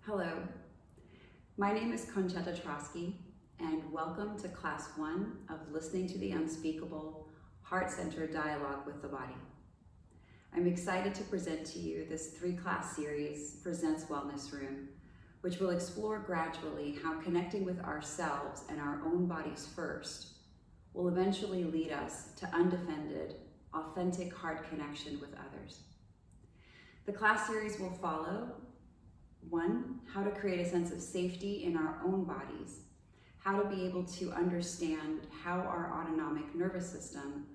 Hello, my name is Concetta Troskie, and welcome to Class 1 of Listening to the Unspeakable, Heart-Centered Dialogue with the Body. I'm excited to present to you this 3-class series for ZENTS Wellness Room, which will explore gradually how connecting with ourselves and our own bodies first will eventually lead us to undefended, authentic heart connection with others. The class series will follow 1, how to create a sense of safety in our own bodies, how to be able to understand how our autonomic nervous system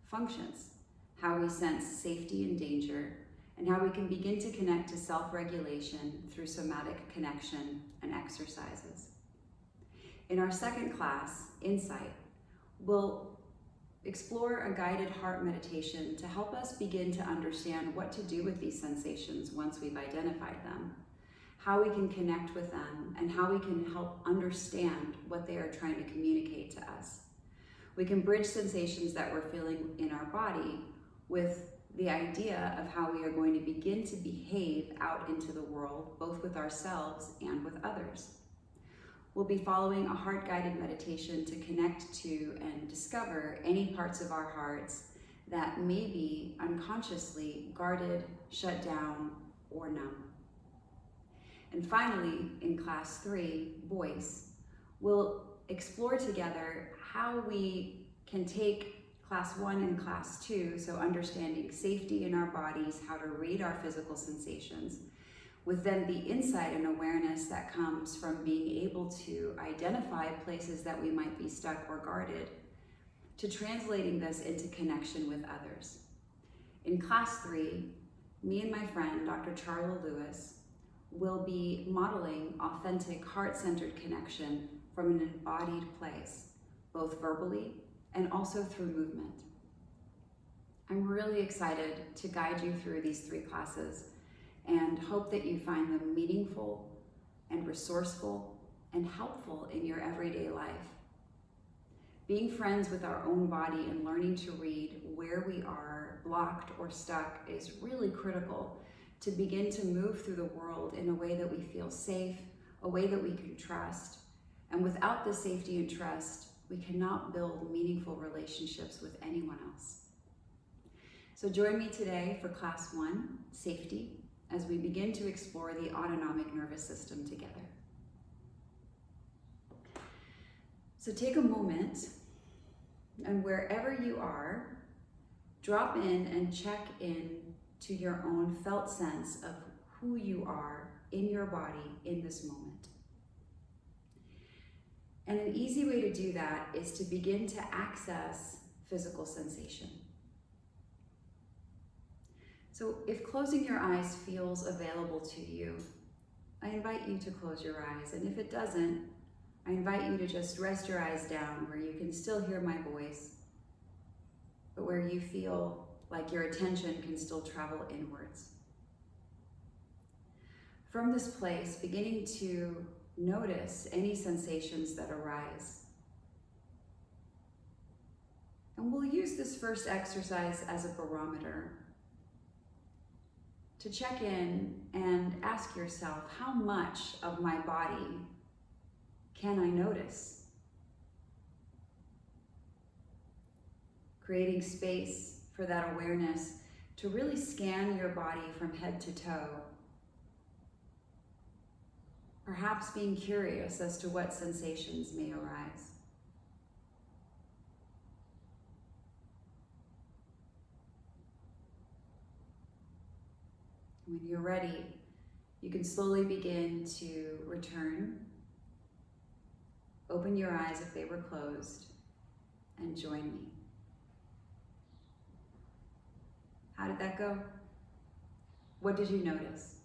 functions, how we sense safety and danger, and how we can begin to connect to self-regulation through somatic connection and exercises. In our 2nd class, Insight, we'll explore a guided heart meditation to help us begin to understand what to do with these sensations once we've identified them, how we can connect with them, and how we can help understand what they are trying to communicate to us. We can bridge sensations that we're feeling in our body with the idea of how we are going to begin to behave out into the world, both with ourselves and with others. We'll be following a heart-guided meditation to connect to and discover any parts of our hearts that may be unconsciously guarded, shut down, or numb. And finally, in Class 3, Voice, we'll explore together how we can take Class 1 and Class 2, so understanding safety in our bodies, how to read our physical sensations, with then the insight and awareness that comes from being able to identify places that we might be stuck or guarded, to translating this into connection with others. In Class 3, me and my friend, Dr. Charla Lewis, will be modeling authentic heart-centered connection from an embodied place, both verbally and also through movement. I'm really excited to guide you through these 3 classes and hope that you find them meaningful and resourceful and helpful in your everyday life. Being friends with our own body and learning to read where we are blocked or stuck is really critical to begin to move through the world in a way that we feel safe, a way that we can trust. And without the safety and trust, we cannot build meaningful relationships with anyone else. So join me today for Class 1, Safety, as we begin to explore the autonomic nervous system together. So take a moment, and wherever you are, drop in and check in to your own felt sense of who you are in your body in this moment. And an easy way to do that is to begin to access physical sensation. So if closing your eyes feels available to you, I invite you to close your eyes. And if it doesn't, I invite you to just rest your eyes down where you can still hear my voice, but where you feel like your attention can still travel inwards. From this place, beginning to notice any sensations that arise. And we'll use this first exercise as a barometer to check in and ask yourself, how much of my body can I notice? Creating space for that awareness to really scan your body from head to toe. Perhaps being curious as to what sensations may arise. When you're ready, you can slowly begin to return. Open your eyes if they were closed, and join me. How did that go? What did you notice?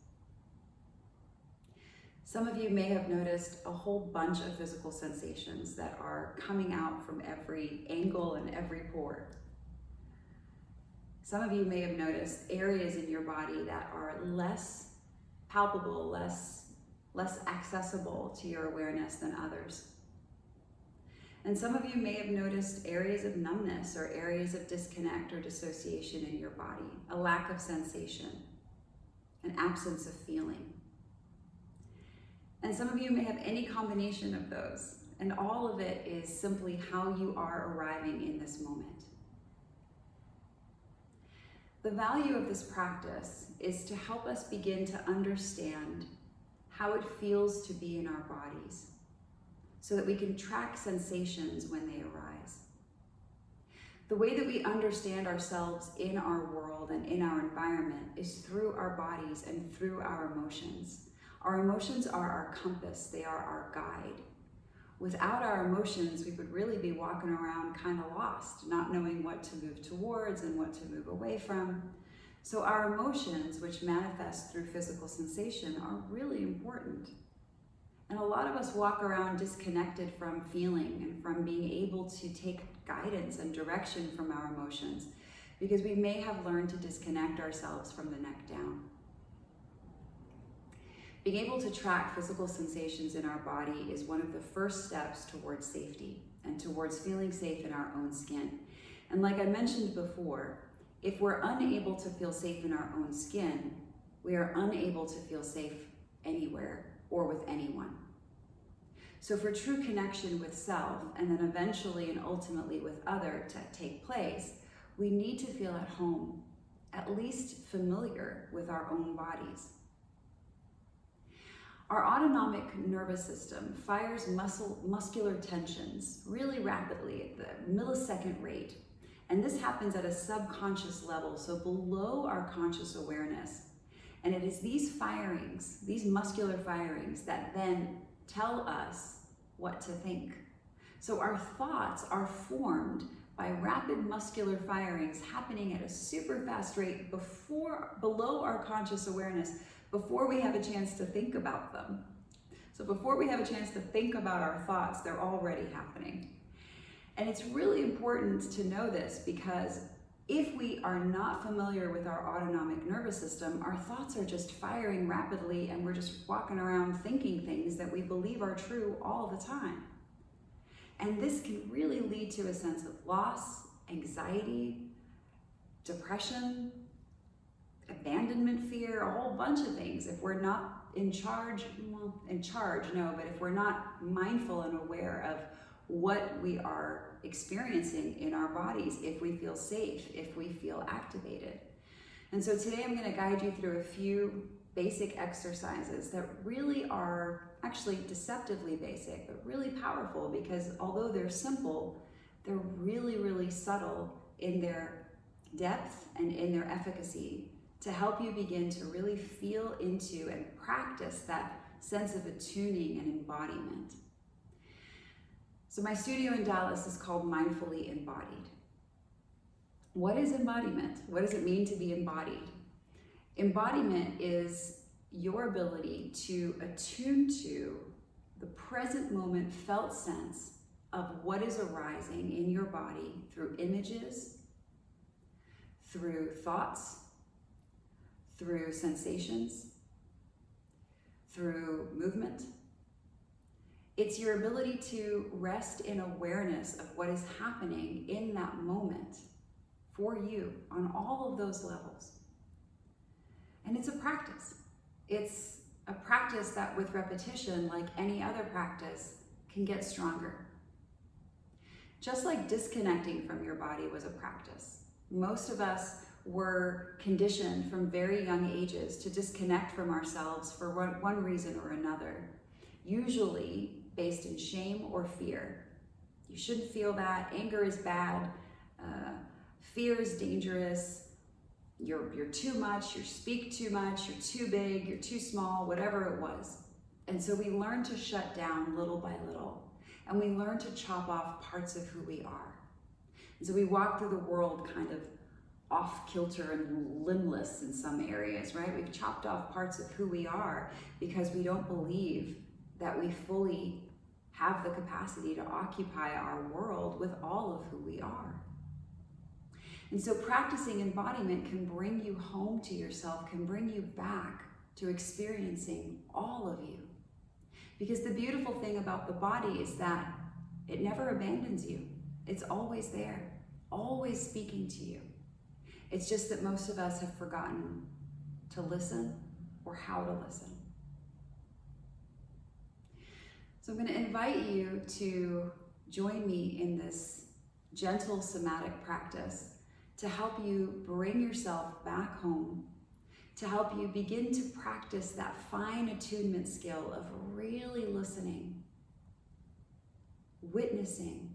Some of you may have noticed a whole bunch of physical sensations that are coming out from every angle and every pore. Some of you may have noticed areas in your body that are less palpable, less accessible to your awareness than others. And some of you may have noticed areas of numbness or areas of disconnect or dissociation in your body, a lack of sensation, an absence of feeling. And some of you may have any combination of those. And all of it is simply how you are arriving in this moment. The value of this practice is to help us begin to understand how it feels to be in our bodies, so that we can track sensations when they arise. The way that we understand ourselves in our world and in our environment is through our bodies and through our emotions. Our emotions are our compass, they are our guide. Without our emotions, we would really be walking around kind of lost, not knowing what to move towards and what to move away from. So our emotions, which manifest through physical sensation, are really important. And a lot of us walk around disconnected from feeling and from being able to take guidance and direction from our emotions, because we may have learned to disconnect ourselves from the neck down. Being able to track physical sensations in our body is one of the first steps towards safety and towards feeling safe in our own skin. And like I mentioned before, if we're unable to feel safe in our own skin, we are unable to feel safe anywhere or with anyone. So for true connection with self, and then eventually and ultimately with other to take place, we need to feel at home, at least familiar with our own bodies. Our autonomic nervous system fires muscular tensions really rapidly at the millisecond rate. And this happens at a subconscious level, so below our conscious awareness. And it is these firings, these muscular firings, that then tell us what to think. So our thoughts are formed by rapid muscular firings happening at a super fast rate below our conscious awareness, before we have a chance to think about them. So before we have a chance to think about our thoughts, they're already happening. And it's really important to know this, because if we are not familiar with our autonomic nervous system, our thoughts are just firing rapidly and we're just walking around thinking things that we believe are true all the time. And this can really lead to a sense of loss, anxiety, depression, abandonment fear, a whole bunch of things. If we're not in charge, but if we're not mindful and aware of what we are experiencing in our bodies, if we feel safe, if we feel activated. And so today I'm going to guide you through a few basic exercises that really are actually deceptively basic, but really powerful, because although they're simple, they're really, really subtle in their depth and in their efficacy, to help you begin to really feel into and practice that sense of attuning and embodiment. So my studio in Dallas is called Mindfully Embodied. What is embodiment? What does it mean to be embodied? Embodiment is your ability to attune to the present moment felt sense of what is arising in your body through images, through thoughts, through sensations, through movement. It's your ability to rest in awareness of what is happening in that moment for you on all of those levels. And it's a practice. It's a practice that with repetition, like any other practice, can get stronger. Just like disconnecting from your body was a practice. Most of us were conditioned from very young ages to disconnect from ourselves for one reason or another, usually based in shame or fear. You shouldn't feel that. Anger is bad. Fear is dangerous. You're too much. You speak too much. You're too big. You're too small. Whatever it was. And so we learn to shut down little by little, and we learn to chop off parts of who we are. And so we walk through the world kind of off kilter and limbless in some areas, right? We've chopped off parts of who we are because we don't believe that we fully have the capacity to occupy our world with all of who we are. And so practicing embodiment can bring you home to yourself, can bring you back to experiencing all of you. Because the beautiful thing about the body is that it never abandons you. It's always there, always speaking to you. It's just that most of us have forgotten to listen or how to listen. So I'm going to invite you to join me in this gentle somatic practice to help you bring yourself back home, to help you begin to practice that fine attunement skill of really listening, witnessing,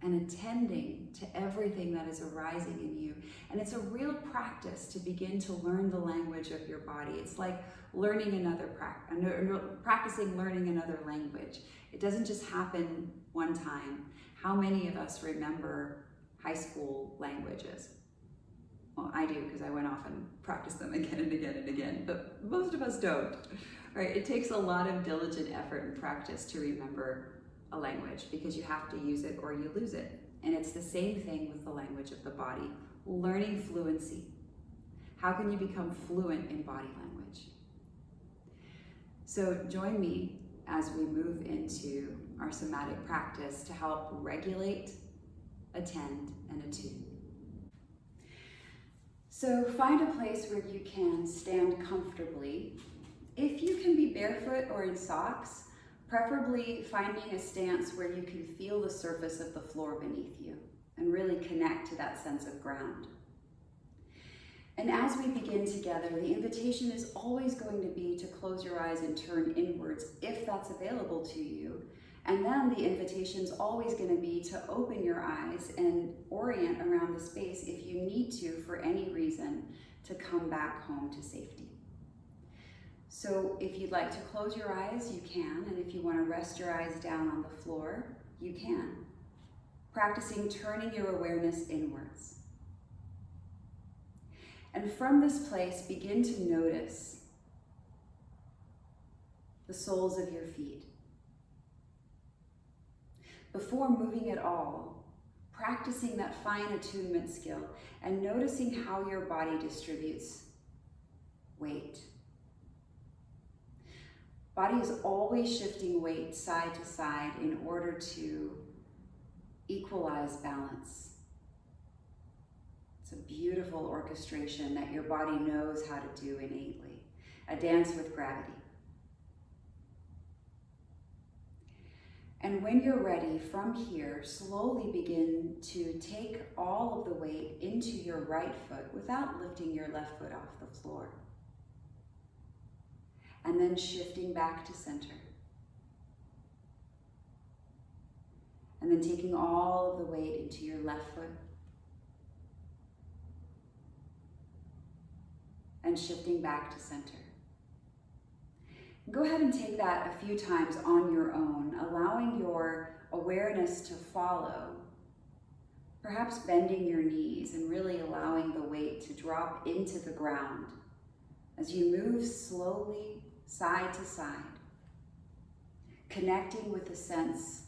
and attending to everything that is arising in you. And it's a real practice to begin to learn the language of your body. It's like learning practicing learning another language. It doesn't just happen one time. How many of us remember high school languages? Well, I do, because I went off and practiced them again and again and again, but most of us don't. Right? It takes a lot of diligent effort and practice to remember a language, because you have to use it or you lose it. And it's the same thing with the language of the body. Learning fluency. How can you become fluent in body language? So join me as we move into our somatic practice to help regulate, attend, and attune. So find a place where you can stand comfortably. If you can be barefoot or in socks, preferably finding a stance where you can feel the surface of the floor beneath you and really connect to that sense of ground. And as we begin together, the invitation is always going to be to close your eyes and turn inwards if that's available to you. And then the invitation is always going to be to open your eyes and orient around the space if you need to, for any reason, to come back home to safety. So if you'd like to close your eyes, you can, and if you want to rest your eyes down on the floor, you can. Practicing turning your awareness inwards. And from this place, begin to notice the soles of your feet. Before moving at all, practicing that fine attunement skill and noticing how your body distributes weight. Body is always shifting weight side to side in order to equalize balance. It's a beautiful orchestration that your body knows how to do innately. A dance with gravity. And when you're ready, from here, slowly begin to take all of the weight into your right foot without lifting your left foot off the floor. And then shifting back to center. And then taking all of the weight into your left foot. And shifting back to center. Go ahead and take that a few times on your own, allowing your awareness to follow. Perhaps bending your knees and really allowing the weight to drop into the ground as you move slowly side to side, connecting with the sense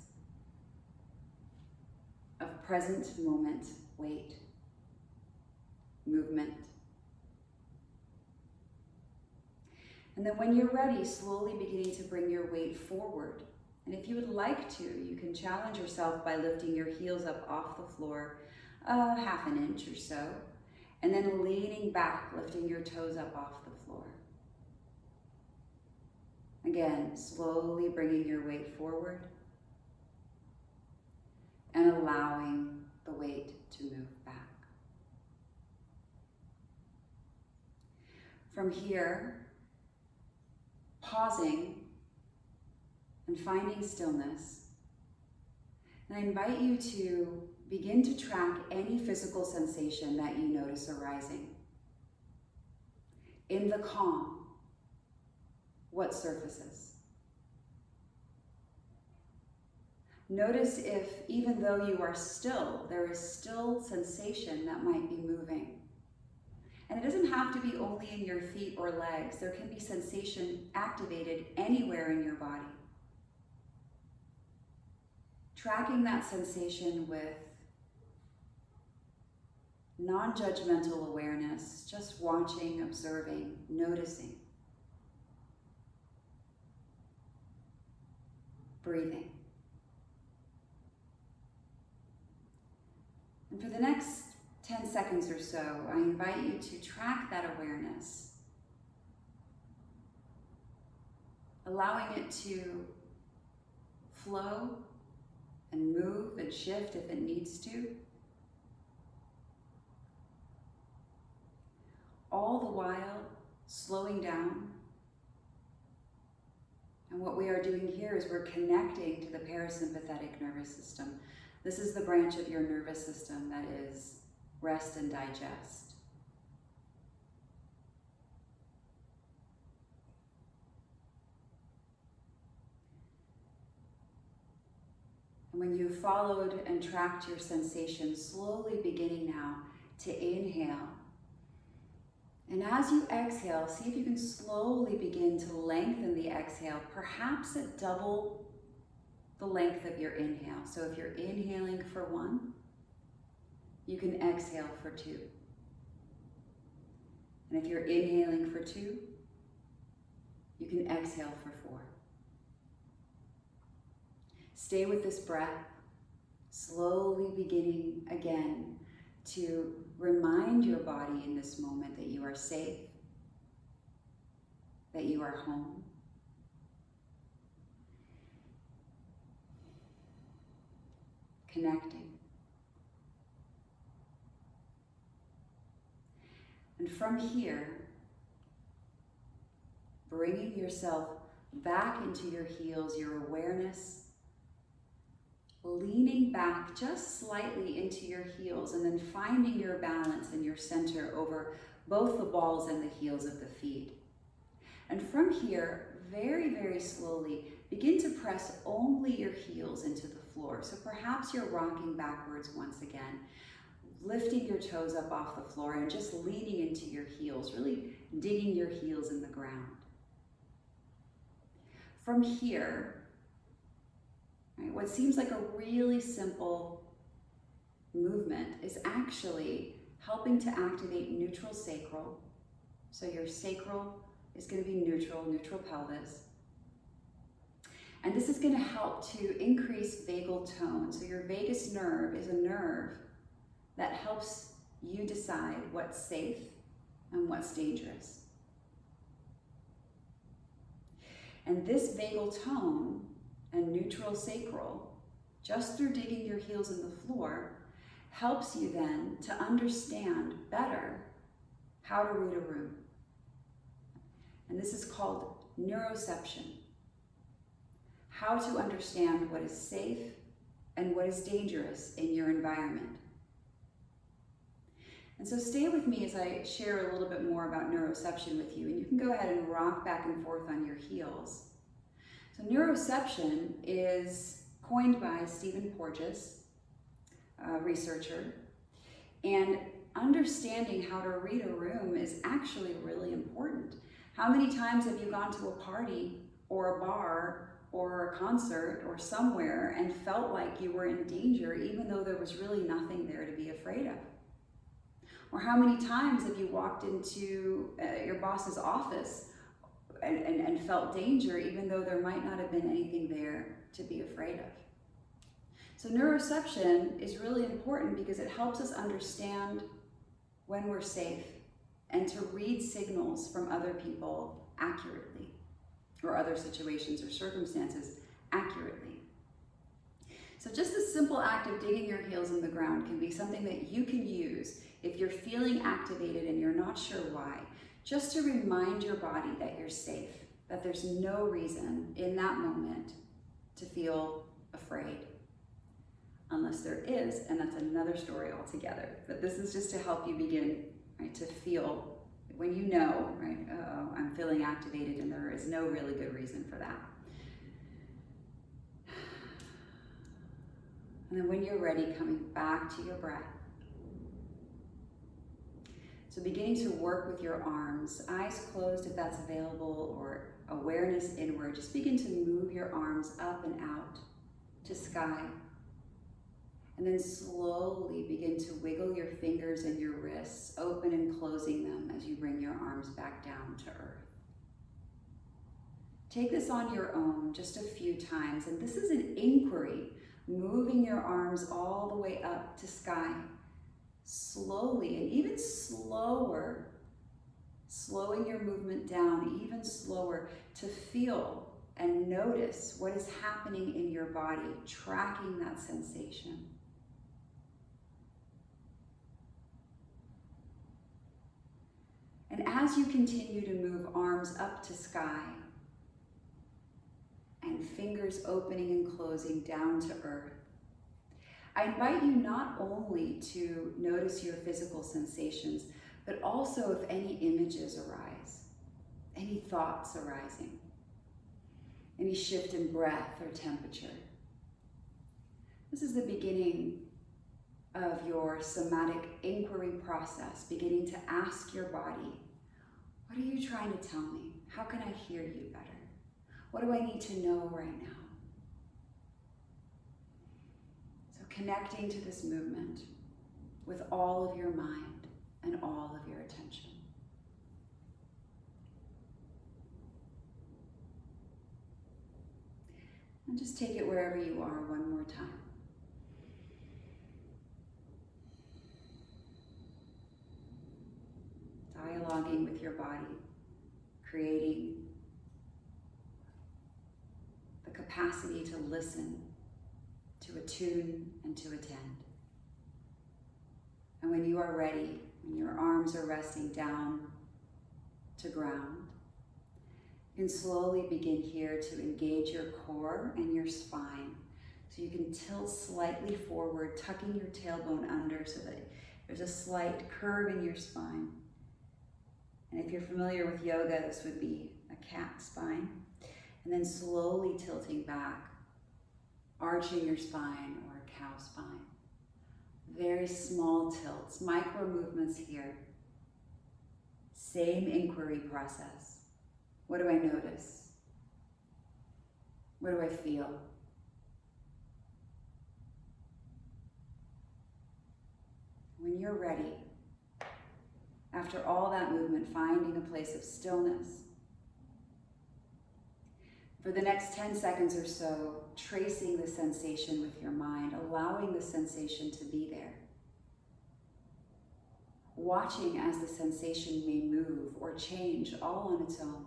of present moment weight, movement. And then when you're ready, slowly beginning to bring your weight forward. And if you would like to, you can challenge yourself by lifting your heels up off the floor, half an inch or so, and then leaning back, lifting your toes up off the floor. Again, slowly bringing your weight forward and allowing the weight to move back. From here, pausing and finding stillness. And I invite you to begin to track any physical sensation that you notice arising. In the calm, what surfaces? Notice if, even though you are still, there is still sensation that might be moving. And it doesn't have to be only in your feet or legs. There can be sensation activated anywhere in your body. Tracking that sensation with non-judgmental awareness, just watching, observing, noticing. Breathing. And for the next 10 seconds or so, I invite you to track that awareness, allowing it to flow and move and shift if it needs to. All the while slowing down. And what we are doing here is we're connecting to the parasympathetic nervous system. This is the branch of your nervous system that is rest and digest. And when you followed and tracked your sensations, slowly beginning now to inhale. And as you exhale, see if you can slowly begin to lengthen the exhale, perhaps at double the length of your inhale. So if you're inhaling for 1, you can exhale for 2. And if you're inhaling for 2, you can exhale for 4. Stay with this breath, slowly beginning again to remind your body in this moment that you are safe, that you are home. Connecting. And from here, bringing yourself back into your heels, your awareness, leaning back just slightly into your heels and then finding your balance and your center over both the balls and the heels of the feet. And from here, very, very slowly, begin to press only your heels into the floor. So perhaps you're rocking backwards once again, lifting your toes up off the floor and just leaning into your heels, really digging your heels in the ground. From here, right, what seems like a really simple movement is actually helping to activate neutral sacral. So your sacral is going to be neutral pelvis. And this is going to help to increase vagal tone. So your vagus nerve is a nerve that helps you decide what's safe and what's dangerous. And this vagal tone and neutral sacral, just through digging your heels in the floor, helps you then to understand better how to read a room. And this is called neuroception. How to understand what is safe and what is dangerous in your environment. And so stay with me as I share a little bit more about neuroception with you, and you can go ahead and rock back and forth on your heels. So neuroception is coined by Stephen Porges, a researcher, and understanding how to read a room is actually really important. How many times have you gone to a party or a bar or a concert or somewhere and felt like you were in danger even though there was really nothing there to be afraid of? Or how many times have you walked into your boss's office and felt danger even though there might not have been anything there to be afraid of? So neuroception is really important because it helps us understand when we're safe and to read signals from other people accurately, or other situations or circumstances accurately. So just the simple act of digging your heels in the ground can be something that you can use if you're feeling activated and you're not sure why, just to remind your body that you're safe, that there's no reason in that moment to feel afraid. Unless there is, and that's another story altogether. But this is just to help you begin, right, to feel when you know, right, uh-oh, I'm feeling activated and there is no really good reason for that. And then when you're ready, coming back to your breath. So beginning to work with your arms, eyes closed if that's available, or awareness inward. Just begin to move your arms up and out to sky. And then slowly begin to wiggle your fingers and your wrists, open and closing them as you bring your arms back down to earth. Take this on your own just a few times, and this is an inquiry, moving your arms all the way up to sky, slowly and even slower, slowing your movement down even slower to feel and notice what is happening in your body, tracking that sensation. And as you continue to move arms up to sky and fingers opening and closing down to earth, I invite you not only to notice your physical sensations, but also if any images arise, any thoughts arising, any shift in breath or temperature. This is the beginning of your somatic inquiry process, beginning to ask your body, what are you trying to tell me? How can I hear you better? What do I need to know right now? So connecting to this movement with all of your mind and all of your attention. And just take it wherever you are one more time. Dialoguing with your body, creating the capacity to listen, to attune, and to attend. And when you are ready, when your arms are resting down to ground, you can slowly begin here to engage your core and your spine. So you can tilt slightly forward, tucking your tailbone under so that there's a slight curve in your spine. And if you're familiar with yoga, this would be a cat spine. And then slowly tilting back, arching your spine or a cow spine. Very small tilts, micro movements here. Same inquiry process. What do I notice? What do I feel? When you're ready, after all that movement, finding a place of stillness. For the next 10 seconds or so, tracing the sensation with your mind, allowing the sensation to be there. Watching as the sensation may move or change all on its own.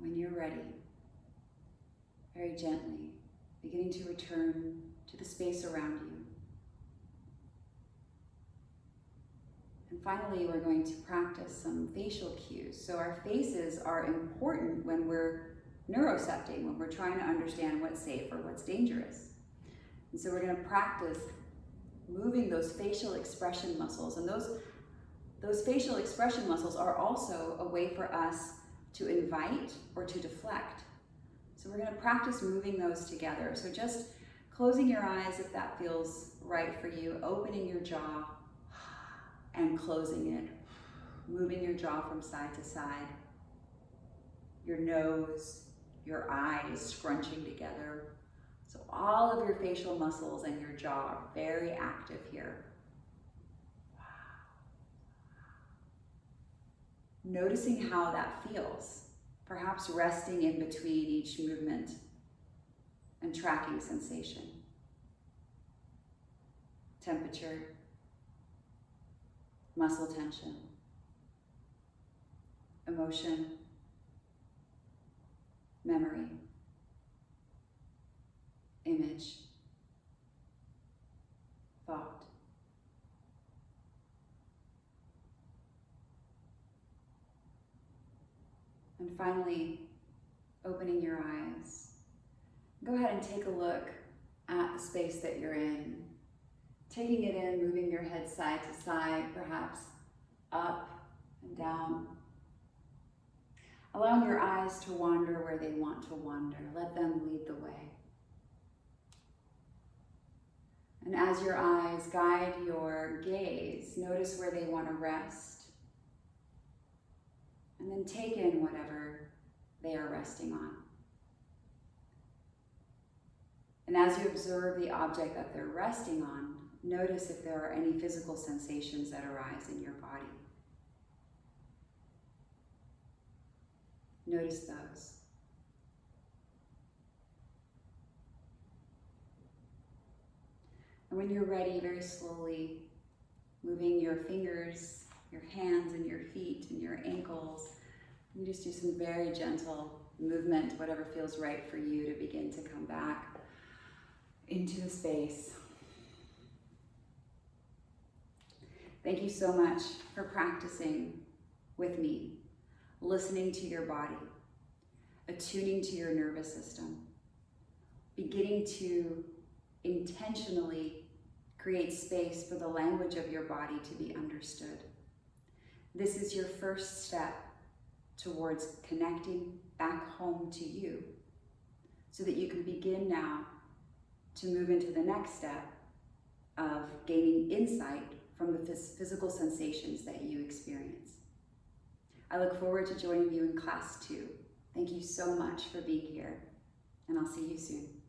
When you're ready, very gently, beginning to return to the space around you. And finally, we're going to practice some facial cues. So our faces are important when we're neurocepting, when we're trying to understand what's safe or what's dangerous. And so we're going to practice moving those facial expression muscles. And those facial expression muscles are also a way for us to invite or to deflect. So we're going to practice moving those together. So just closing your eyes if that feels right for you, opening your jaw and closing it, moving your jaw from side to side, your nose, your eyes scrunching together. So all of your facial muscles and your jaw are very active here. Noticing how that feels, perhaps resting in between each movement and tracking sensation. Temperature, muscle tension, emotion, memory, image, thought. And finally, opening your eyes. Go ahead and take a look at the space that you're in. Taking it in, moving your head side to side, perhaps up and down. Allowing your eyes to wander where they want to wander. Let them lead the way. And as your eyes guide your gaze, notice where they want to rest. And then take in whatever they are resting on. And as you observe the object that they're resting on, notice if there are any physical sensations that arise in your body. Notice those. And when you're ready, very slowly moving your fingers, your hands and your feet and your ankles. You just do some very gentle movement, whatever feels right for you, to begin to come back into the space. Thank you so much for practicing with me, listening to your body, attuning to your nervous system, beginning to intentionally create space for the language of your body to be understood. This is your first step towards connecting back home to you, so that you can begin now to move into the next step of gaining insight from the physical sensations that you experience. I look forward to joining you in class 2. Thank you so much for being here, and I'll see you soon.